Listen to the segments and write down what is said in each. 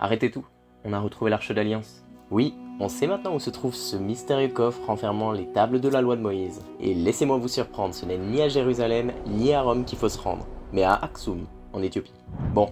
Arrêtez tout, on a retrouvé l'Arche d'Alliance. Oui, on sait maintenant où se trouve ce mystérieux coffre renfermant les tables de la loi de Moïse. Et laissez-moi vous surprendre, ce n'est ni à Jérusalem, ni à Rome qu'il faut se rendre, mais à Aksum, en Éthiopie. Bon,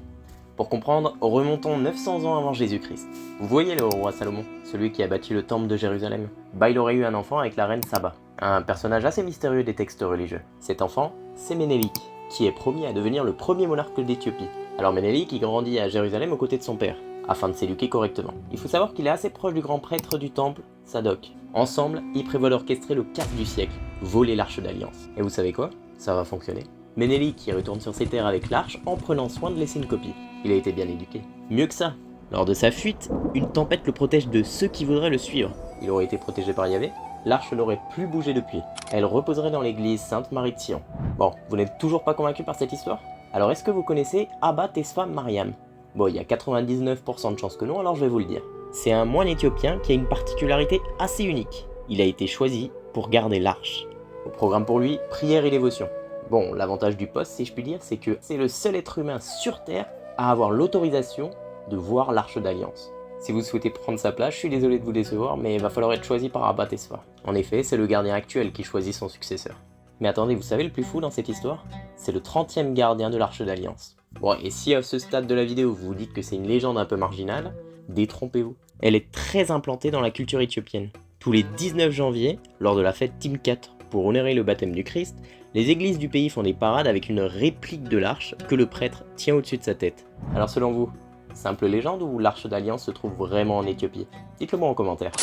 pour comprendre, remontons 900 ans avant Jésus-Christ. Vous voyez le roi Salomon, celui qui a bâti le temple de Jérusalem? Il aurait eu un enfant avec la reine Saba, un personnage assez mystérieux des textes religieux. Cet enfant, c'est Ménélik, qui est promis à devenir le premier monarque d'Éthiopie. Alors Ménélik, il grandit à Jérusalem aux côtés de son père, afin de s'éduquer correctement. Il faut savoir qu'il est assez proche du grand prêtre du temple, Sadok. Ensemble, ils prévoient d'orchestrer le cap du siècle, voler l'Arche d'Alliance. Et vous savez quoi? Ça va fonctionner. Ménélik y retourne sur ses terres avec l'Arche en prenant soin de laisser une copie. Il a été bien éduqué. Mieux que ça, lors de sa fuite, une tempête le protège de ceux qui voudraient le suivre. Il aurait été protégé par Yahvé, l'Arche n'aurait plus bougé depuis. Elle reposerait dans l'église Sainte-Marie de Sion. Bon, vous n'êtes toujours pas convaincu par cette histoire? Alors est-ce que vous connaissez Abba Tesfa Mariam? Bon, il y a 99% de chances que non, alors je vais vous le dire. C'est un moine éthiopien qui a une particularité assez unique. Il a été choisi pour garder l'Arche. Au programme pour lui, prière et dévotion. Bon, l'avantage du poste, si je puis dire, c'est que c'est le seul être humain sur Terre à avoir l'autorisation de voir l'Arche d'Alliance. Si vous souhaitez prendre sa place, je suis désolé de vous décevoir, mais il va falloir être choisi par Abba Tesfa. En effet, c'est le gardien actuel qui choisit son successeur. Mais attendez, vous savez le plus fou dans cette histoire? C'est le 30e gardien de l'Arche d'Alliance. Bon, et si à ce stade de la vidéo vous vous dites que c'est une légende un peu marginale, détrompez-vous. Elle est très implantée dans la culture éthiopienne. Tous les 19 janvier, lors de la fête Timkat, pour honorer le baptême du Christ, les églises du pays font des parades avec une réplique de l'arche que le prêtre tient au-dessus de sa tête. Alors selon vous, simple légende ou l'Arche d'Alliance se trouve vraiment en Éthiopie? Dites-le moi en commentaire.